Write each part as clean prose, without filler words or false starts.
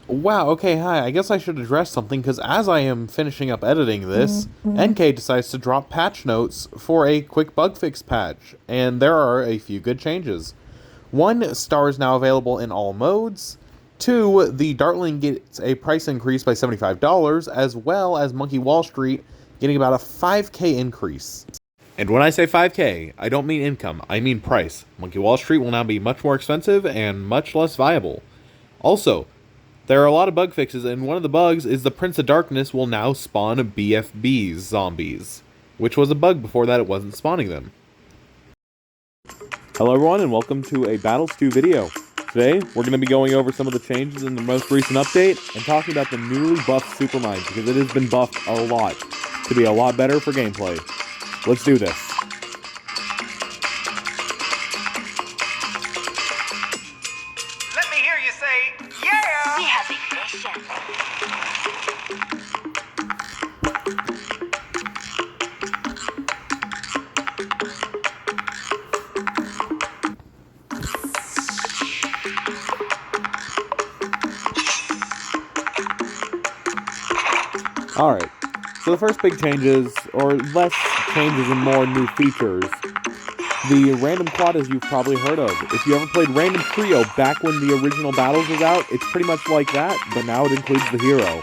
Wow, okay, hi. I guess I should address something, because as I am finishing up editing this, NK decides to drop patch notes for a quick bug fix patch, and there are a few good changes. 1, Star is now available in all modes. 2, the Dartling gets a price increase by $75, as well as Monkey Wall Street getting about a 5k increase. And when I say 5k, I don't mean income, I mean price. Monkey Wall Street will now be much more expensive and much less viable. Also, there are a lot of bug fixes, and one of the bugs is the Prince of Darkness will now spawn BFBs zombies, which was a bug before that it wasn't spawning them. Hello everyone, and welcome to a Battles 2 video. Today, we're going to be going over some of the changes in the most recent update, and talking about the newly buffed Supermines, because it has been buffed a lot, to be a lot better for gameplay. Let's do this. Let me hear you say, yeah! We have a mission. Alright, so the first big changes, or less changes and more new features. The random quad, as you've probably heard of. If you ever played Random Trio back when the original Battles was out, it's pretty much like that, but now it includes the hero.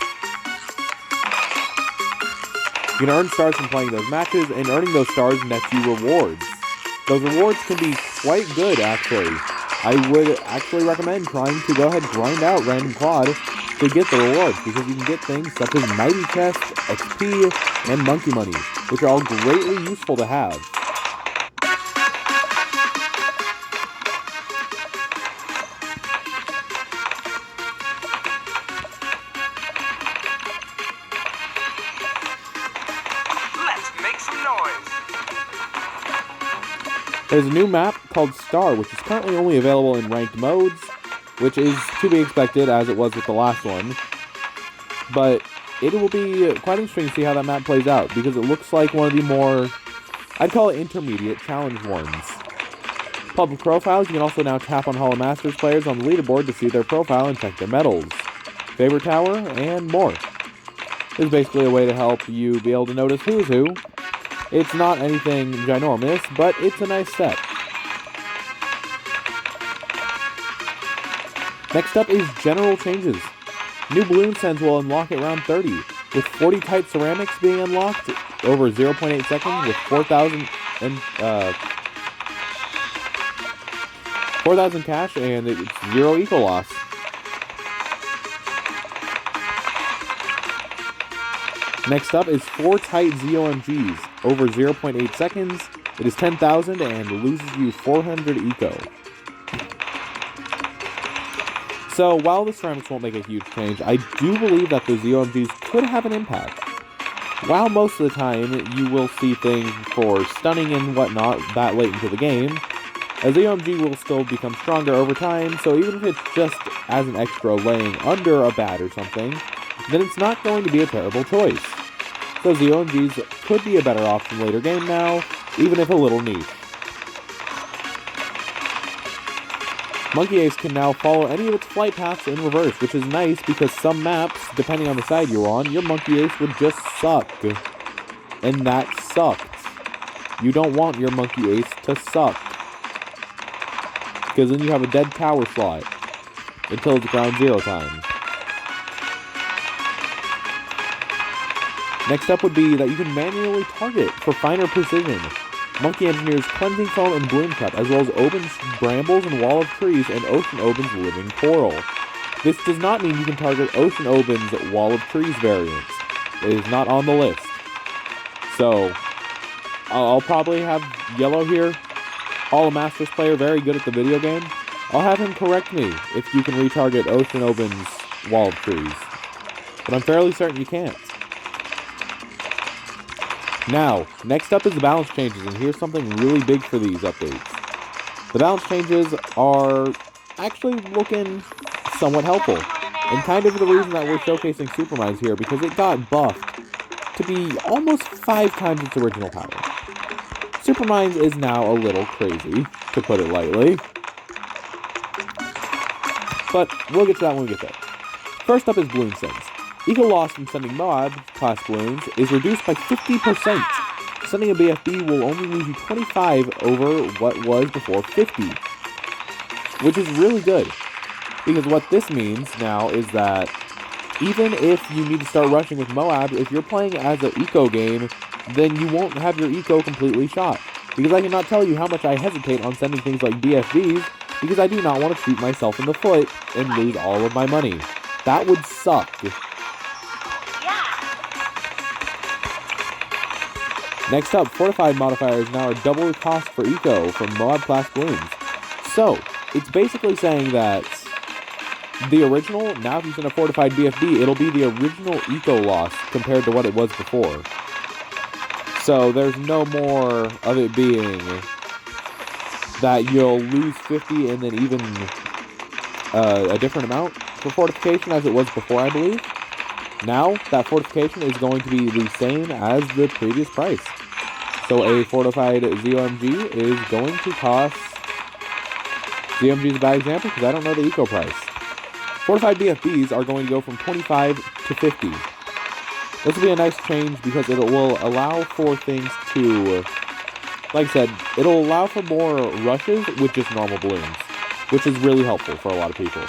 You can earn stars from playing those matches, and earning those stars nets you rewards. Those rewards can be quite good, actually. I would actually recommend trying to go ahead and grind out Random Quad to get the rewards, because you can get things such as Mighty Chest, XP, and Monkey Money, which are all greatly useful to have. Let's make some noise! There's a new map called Star, which is currently only available in ranked modes, which is to be expected as it was with the last one. But it will be quite interesting to see how that map plays out, because it looks like one of the more, I'd call it intermediate challenge ones. Public profiles, you can also now tap on Hollow Masters players on the leaderboard to see their profile and check their medals, favorite tower, and more. This is basically a way to help you be able to notice who's who. It's not anything ginormous, but it's a nice step. Next up is general changes. New balloon sends will unlock at round 30, with 40 tight ceramics being unlocked over 0.8 seconds with 4,000 cash, and it's 0 eco loss. Next up is 4 tight ZOMGs over 0.8 seconds. It is 10,000 and loses you 400 eco. So, while the ceramics won't make a huge change, I do believe that the ZOMGs could have an impact. While most of the time you will see things for stunning and whatnot that late into the game, a ZOMG will still become stronger over time, so even if it's just as an extra laying under a bat or something, then it's not going to be a terrible choice. So ZOMGs could be a better option later game now, even if a little niche. Monkey Ace can now follow any of its flight paths in reverse, which is nice because some maps, depending on the side you're on, your Monkey Ace would just suck. And that sucks. You don't want your Monkey Ace to suck, because then you have a dead tower slot until it's ground zero time. Next up would be that you can manually target for finer precision. Monkey Engineer's Cleansing Foam and Bloom Cup, as well as Oben's Brambles and Wall of Trees, and Ocean Oben's Living Coral. This does not mean you can target Ocean Oben's Wall of Trees variants. It is not on the list. So, I'll probably have Yellow here, Hollow Masters player, very good at the video game. I'll have him correct me if you can retarget Ocean Oben's Wall of Trees. But I'm fairly certain you can't. Now, next up is the balance changes, and here's something really big for these updates. The balance changes are actually looking somewhat helpful, and kind of the reason that we're showcasing Supermines here, because it got buffed to be almost 5 times its original power. Supermines is now a little crazy, to put it lightly. But we'll get to that when we get there. First up is balloon sends. Eco loss from sending Moab class balloons is reduced by 50%. Sending a BFB will only lose you 25 over what was before 50, which is really good. Because what this means now is that even if you need to start rushing with Moab, if you're playing as an eco game, then you won't have your eco completely shot. Because I cannot tell you how much I hesitate on sending things like BFBs, because I do not want to shoot myself in the foot and lose all of my money. That would suck. Next up, fortified modifiers now are double the cost for eco from Moab class balloons. So, it's basically saying that the original, now if you send a fortified BFB, it'll be the original eco loss compared to what it was before. So there's no more of it being that you'll lose 50 and then even a different amount for fortification as it was before, I believe. Now, that fortification is going to be the same as the previous price. So a fortified ZOMG is going to cost... ZOMG is a bad example because I don't know the eco price. Fortified BFBs are going to go from 25 to 50. This will be a nice change because it will allow for things to... Like I said, it'll allow for more rushes with just normal balloons, which is really helpful for a lot of people.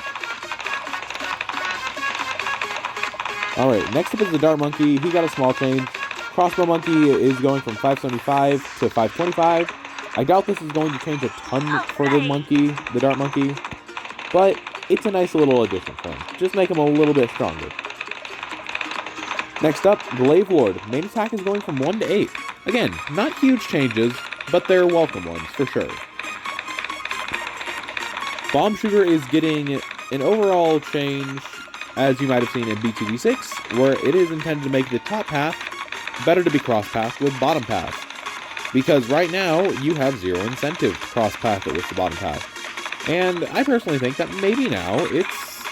Alright, next up is the Dart Monkey. He got a small change. Crossbow Monkey is going from 575 to 525. I doubt this is going to change a ton for the monkey, the Dart Monkey, but it's a nice little addition for him. Just make him a little bit stronger. Next up, Glaive Lord. Main attack is going from 1 to 8. Again, not huge changes, but they're welcome ones for sure. Bomb Shooter is getting an overall change, as you might have seen in B2B6, where it is intended to make the top path better to be cross-pathed with bottom path. Because right now, you have zero incentive to cross-path it with the bottom path. And I personally think that maybe now it's...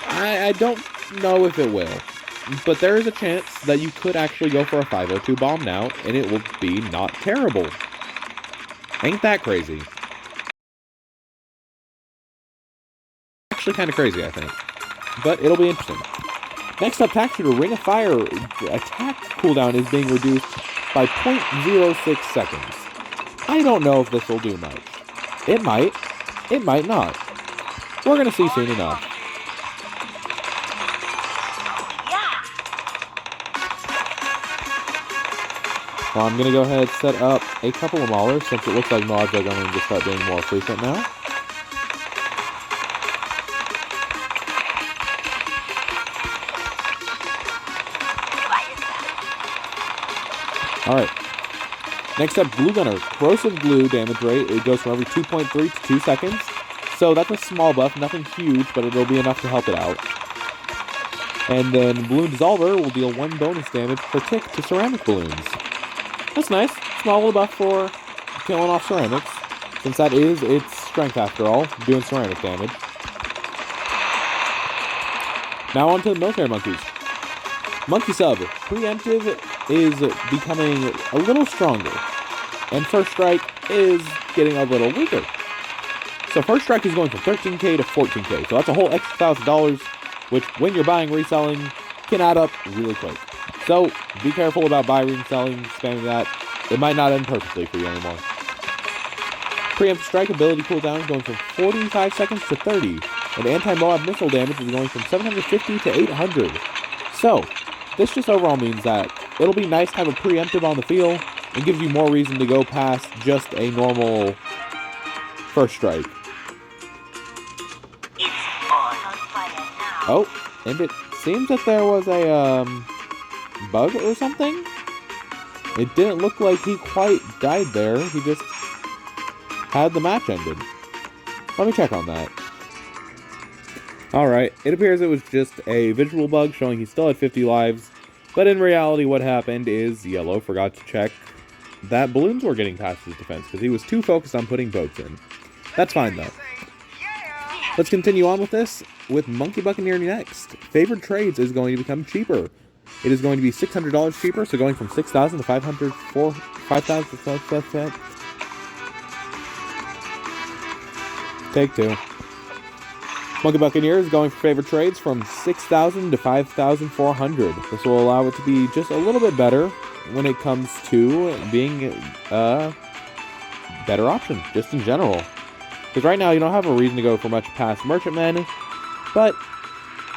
I don't know if it will. But there is a chance that you could actually go for a 502 bomb now, and it will be not terrible. Ain't that crazy? Actually kind of crazy, I think. But it'll be interesting. Next up, Tack Shooter. Ring of Fire attack cooldown is being reduced by 0.06 seconds. I don't know if this will do much. It might. It might not. We're going to see soon enough. Well, I'm going to go ahead and set up a couple of maulers since it looks like mods are going to start being more frequent now. Alright. Next up, Glue Gunner. Corrosive glue damage rate, it goes from every 2.3 to 2 seconds. So that's a small buff, nothing huge, but it'll be enough to help it out. And then Balloon Dissolver will deal 1 bonus damage per tick to ceramic balloons. That's nice. Small little buff for killing off ceramics, since that is its strength after all, doing ceramic damage. Now on to the military monkeys. Monkey Sub. Preemptive is becoming a little stronger, and First Strike is getting a little weaker. So First Strike is going from 13k to 14k, so that's a whole extra $1,000, which when you're buying reselling can add up really quick. So be careful about buying, reselling, spamming that. It might not end perfectly for you anymore. Preemptive Strike ability cooldown is going from 45 seconds to 30, and anti-Moab missile damage is going from 750 to 800. So this just overall means that it'll be nice to have a preemptive on the field and gives you more reason to go past just a normal First Strike. Oh, and it seems that there was a bug or something. It didn't look like he quite died there. He just had the match ended. Let me check on that. Alright, it appears it was just a visual bug showing he still had 50 lives, but in reality what happened is Yellow forgot to check that balloons were getting past his defense because he was too focused on putting boats in. That's fine though. Let's continue on with this with Monkey Buccaneer next. Favored Trades is going to become cheaper. It is going to be $600 cheaper, so going from 6,000 to 500 for 5,000 to Take two. Monkey Buccaneer is going for favorite trades from 6,000 to 5,400. This will allow it to be just a little bit better when it comes to being a better option, just in general. Because right now you don't have a reason to go for much past Merchantmen, but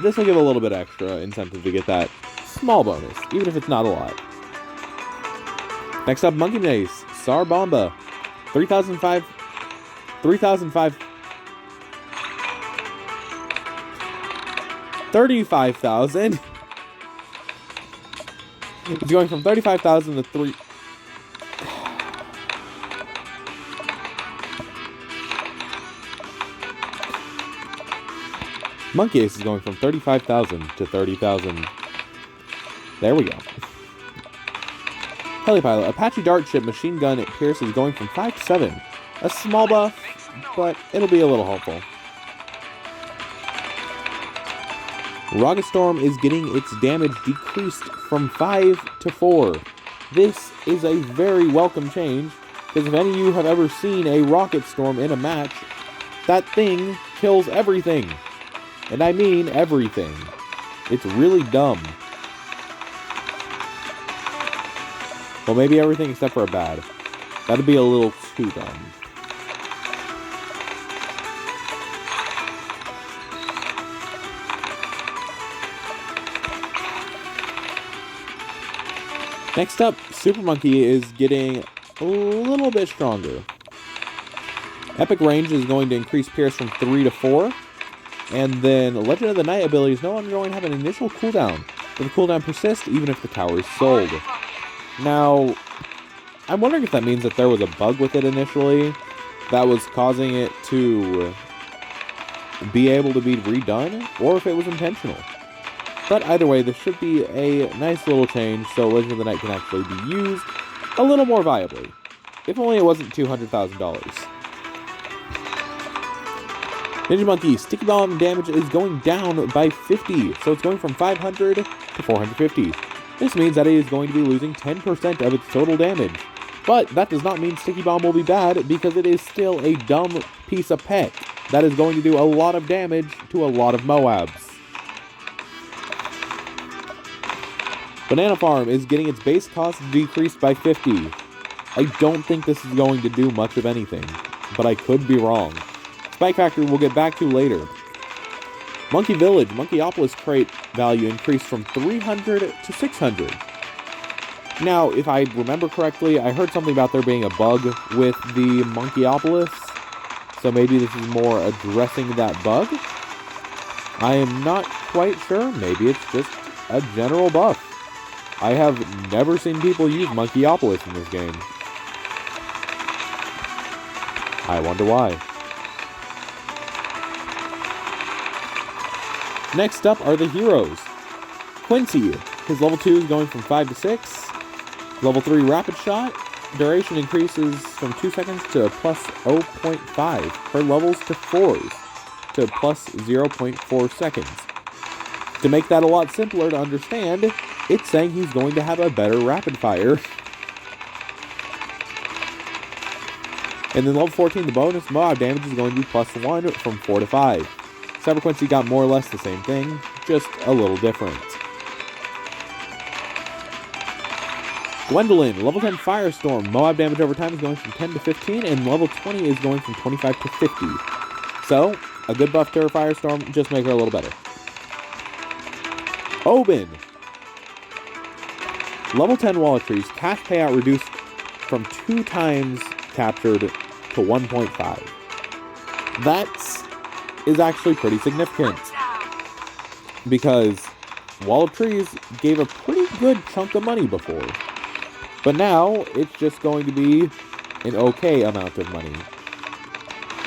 this will give a little bit extra incentive to get that small bonus, even if it's not a lot. Next up, Monkey Mace, Sar Bomba, 3,005, 35,000. It's going from 35,000 to 3. Monkey Ace is going from 35,000 to 30,000. There we go. Helipilot, Apache Dart Ship Machine Gun Pierce is going from 5 to 7. A small buff, but it'll be a little helpful. Rocket Storm is getting its damage decreased from 5 to 4. This is a very welcome change, because if any of you have ever seen a Rocket Storm in a match, that thing kills everything. And I mean everything. It's really dumb. Well, maybe everything except for a bad. That'd be a little too dumb. Next up, Super Monkey is getting a little bit stronger. Epic Range is going to increase Pierce from 3 to 4. And then Legend of the Night ability is no longer going to have an initial cooldown, but the cooldown persists even if the tower is sold. Now, I'm wondering if that means that there was a bug with it initially that was causing it to be able to be redone, or if it was intentional. But either way, this should be a nice little change so Legend of the Night can actually be used a little more viably. If only it wasn't $200,000. Ninja Monkey, Sticky Bomb damage is going down by 50, so it's going from 500 to 450. This means that it is going to be losing 10% of its total damage. But that does not mean Sticky Bomb will be bad, because it is still a dumb piece of pet that is going to do a lot of damage to a lot of Moabs. Banana Farm is getting its base cost decreased by 50. I don't think this is going to do much of anything, but I could be wrong. Spike Factory we'll get back to later. Monkey Village, Monkeyopolis crate value increased from 300 to 600. Now, if I remember correctly, I heard something about there being a bug with the Monkeyopolis, so maybe this is more addressing that bug. I am not quite sure. Maybe it's just a general buff. I have never seen people use Monkeyopolis in this game. I wonder why. Next up are the heroes. Quincy, his level 2 is going from 5 to 6. Level 3 Rapid Shot, duration increases from 2 seconds to plus 0.5 per levels to 4s to plus 0.4 seconds. To make that a lot simpler to understand, it's saying he's going to have a better rapid fire. And then level 14, the bonus Moab damage is going to be plus 1 from 4 to 5. Cyber Quincy got more or less the same thing, just a little different. Gwendolyn, level 10 Firestorm. Moab damage over time is going from 10 to 15, and level 20 is going from 25 to 50. So, a good buff to her Firestorm, just make her a little better. Oben. Level 10 Wall of Trees, cash payout reduced from 2 times captured to 1.5. That's is actually pretty significant, because Wall of Trees gave a pretty good chunk of money before, but now it's just going to be an okay amount of money.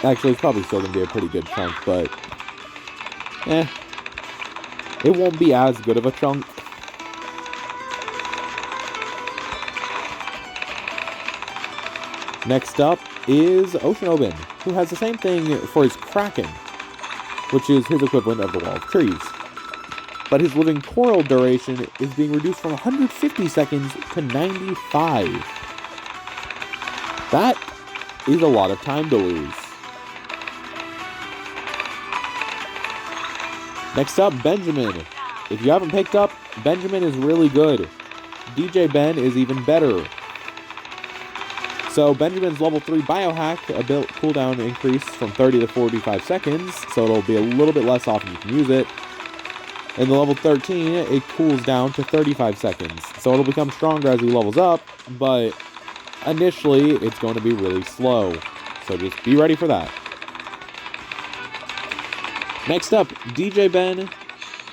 Actually, it's probably still going to be a pretty good chunk, but it won't be as good of a chunk. Next up is Ocean Oben, who has the same thing for his Kraken, which is his equivalent of the Wall of Trees. But his living coral duration is being reduced from 150 seconds to 95. That is a lot of time to lose. Next up, Benjamin. If you haven't picked up, Benjamin is really good. DJ Ben is even better. So Benjamin's level 3 biohack cooldown increase from 30 to 45 seconds, so it'll be a little bit less often you can use it. In the level 13, it cools down to 35 seconds, so it'll become stronger as he levels up, but initially it's going to be really slow, so just be ready for that. Next up, DJ Ben.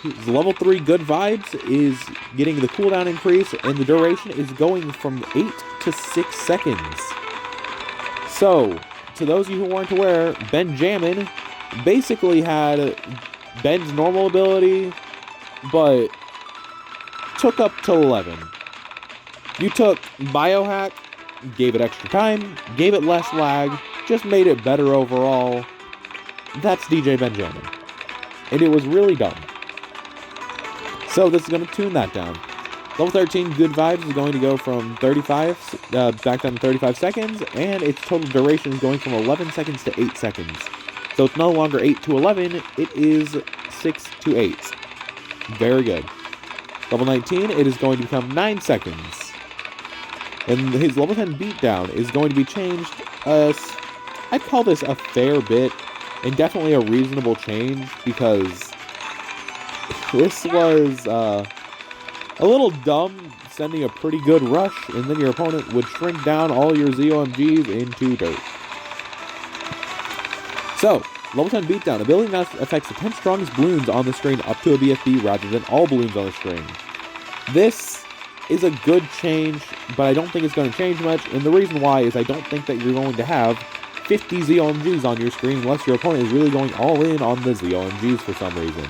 His level 3 good vibes is getting the cooldown increase, and the duration is going from 8 to 6 seconds. So, to those of you who weren't aware, Benjamin basically had Ben's normal ability, but took up to 11. You took Biohack, gave it extra time, gave it less lag, just made it better overall. That's DJ Benjamin. And it was really dumb. So this is going to tune that down. Level 13 Good Vibes is going to go from 35, back down to 35 seconds, and its total duration is going from 11 seconds to 8 seconds. So it's no longer 8 to 11, it is 6 to 8. Very good. Level 19, it is going to become 9 seconds. And his level 10 Beatdown is going to be changed, I'd call this a fair bit, and definitely a reasonable change, because this was a little dumb, sending a pretty good rush, and then your opponent would shrink down all your ZOMGs into dirt. So, level 10 Beatdown. Ability now affects the 10 strongest balloons on the screen up to a BFB rather than all balloons on the screen. This is a good change, but I don't think it's going to change much, and the reason why is I don't think that you're going to have 50 ZOMGs on your screen unless your opponent is really going all in on the ZOMGs for some reason.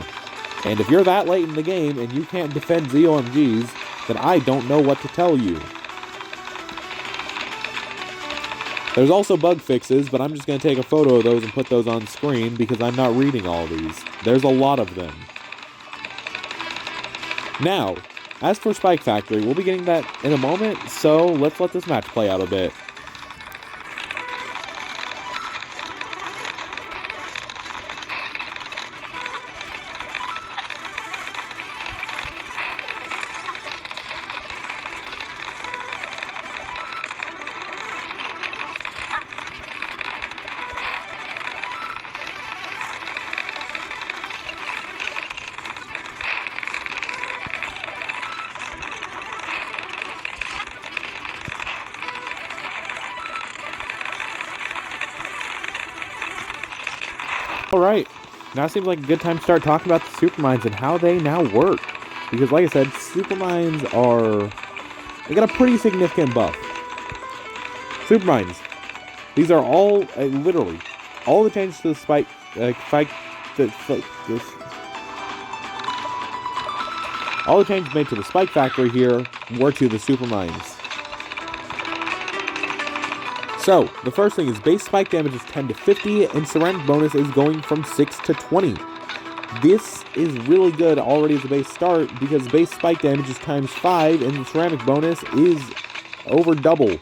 And if you're that late in the game and you can't defend ZOMGs, then I don't know what to tell you. There's also bug fixes, but I'm just going to take a photo of those and put those on screen because I'm not reading all these. There's a lot of them. Now, as for Spike Factory, we'll be getting that in a moment, so let's let this match play out a bit. Alright, now seems like a good time to start talking about the Supermines and how they now work. Because like I said, Supermines they got a pretty significant buff. Supermines. These are all, literally, all the changes to the all the changes made to the Spike Factory here were to the Supermines. So, the first thing is base spike damage is 10 to 50, and ceramic bonus is going from 6 to 20. This is really good already as a base start, because base spike damage is times 5, and the ceramic bonus is over double,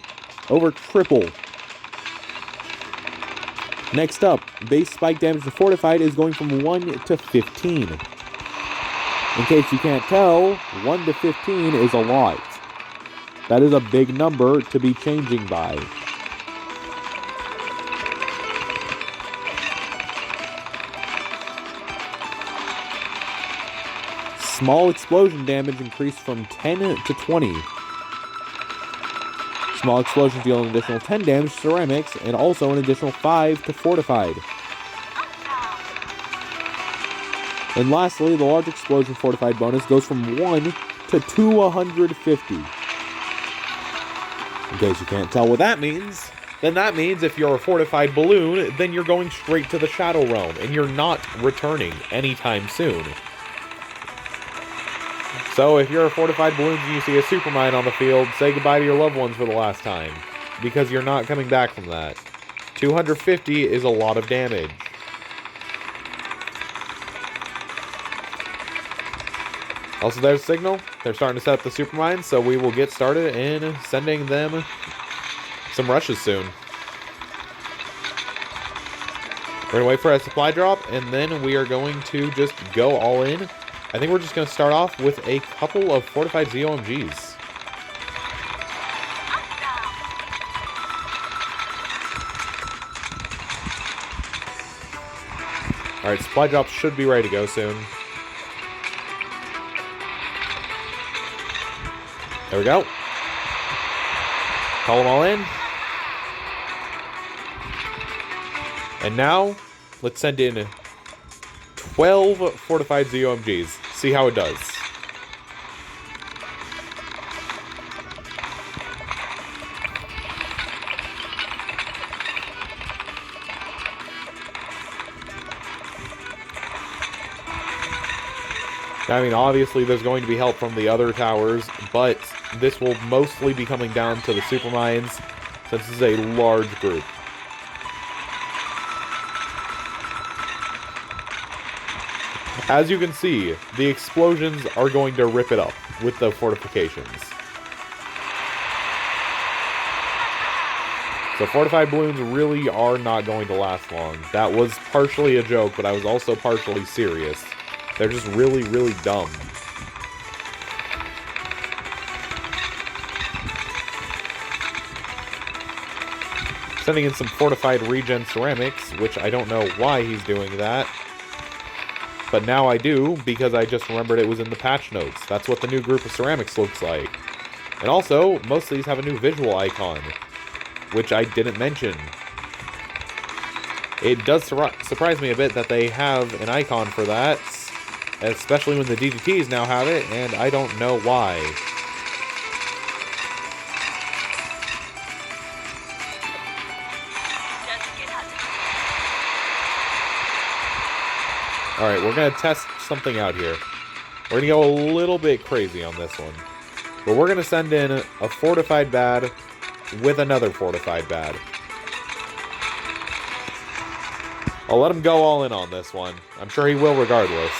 over triple. Next up, base spike damage to fortified is going from 1 to 15. In case you can't tell, 1 to 15 is a lot. That is a big number to be changing by. Small explosion damage increased from 10 to 20. Small explosions deal an additional 10 damage to ceramics, and also an additional 5 to fortified. And lastly, the large explosion fortified bonus goes from 1 to 250. In case you can't tell what that means, then that means if you're a fortified balloon, then you're going straight to the Shadow Realm, and you're not returning anytime soon. So if you're a fortified balloon and you see a Supermine on the field, say goodbye to your loved ones for the last time, because you're not coming back from that. 250 is a lot of damage. Also, there's Signal. They're starting to set up the Supermines, so we will get started in sending them some rushes soon. We're going to wait for a supply drop, and then we are going to just go all in. I think we're just going to start off with a couple of fortified ZOMGs. Alright, supply drops should be ready to go soon. There we go. Call them all in. And now, let's send in 12 fortified ZOMGs. See how it does. I mean, obviously there's going to be help from the other towers, but this will mostly be coming down to the super mines, since this is a large group. As you can see, the explosions are going to rip it up with the fortifications. So fortified balloons really are not going to last long. That was partially a joke, but I was also partially serious. They're just really, really dumb. Sending in some fortified regen ceramics, which I don't know why he's doing that. But now I do, because I just remembered it was in the patch notes. That's what the new group of ceramics looks like. And also, most of these have a new visual icon, which I didn't mention. It does surprise me a bit that they have an icon for that, especially when the DDTs now have it, and I don't know why. Alright, we're going to test something out here. We're going to go a little bit crazy on this one. But we're going to send in a fortified bad with another fortified bad. I'll let him go all in on this one. I'm sure he will regardless.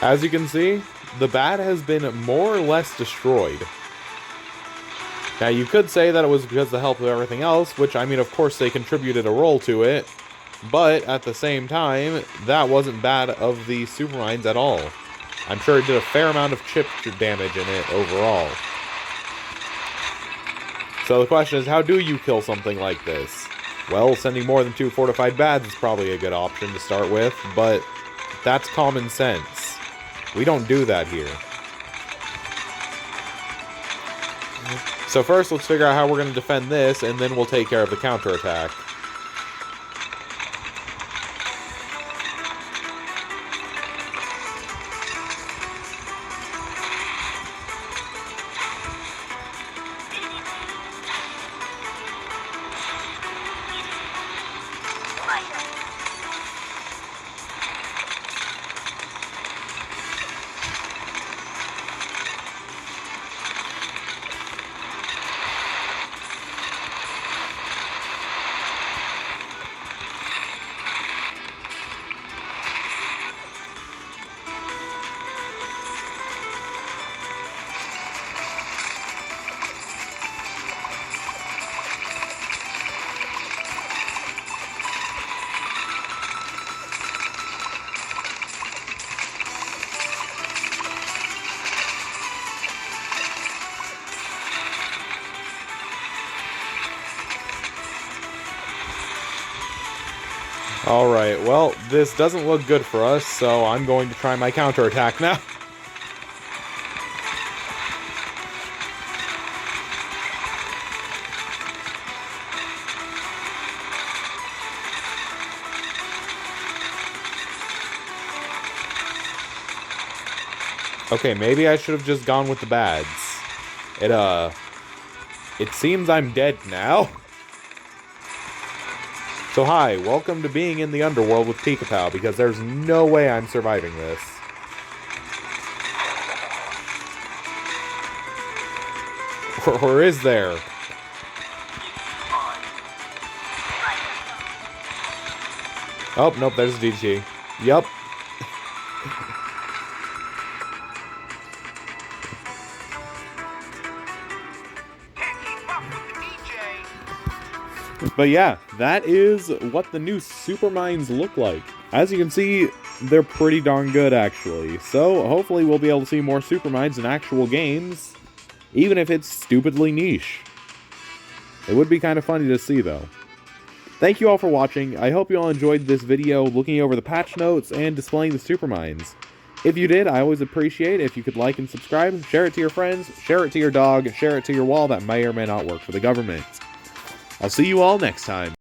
As you can see, the bat has been more or less destroyed. Now, you could say that it was because of the help of everything else, which, I mean, of course they contributed a role to it, but at the same time, that wasn't bad of the supermines at all. I'm sure it did a fair amount of chip damage in it overall. So the question is, how do you kill something like this? Well, sending more than 2 fortified bads is probably a good option to start with, but that's common sense. We don't do that here. So first, let's figure out how we're going to defend this, and then we'll take care of the counterattack. Alright, well, this doesn't look good for us, so I'm going to try my counterattack now. Okay, maybe I should have just gone with the bads. It seems I'm dead now. So hi, welcome to being in the underworld with Pikapow, because there's no way I'm surviving this. Or is there? Oh, nope, there's a DDT. Yup. Can't keep up with the DJ. But yeah, that is what the new Super Mines look like. As you can see, they're pretty darn good, actually. So, hopefully we'll be able to see more Super Mines in actual games, even if it's stupidly niche. It would be kind of funny to see, though. Thank you all for watching. I hope you all enjoyed this video looking over the patch notes and displaying the Super Mines. If you did, I always appreciate it if you could like and subscribe, share it to your friends, share it to your dog, share it to your wall that may or may not work for the government. I'll see you all next time.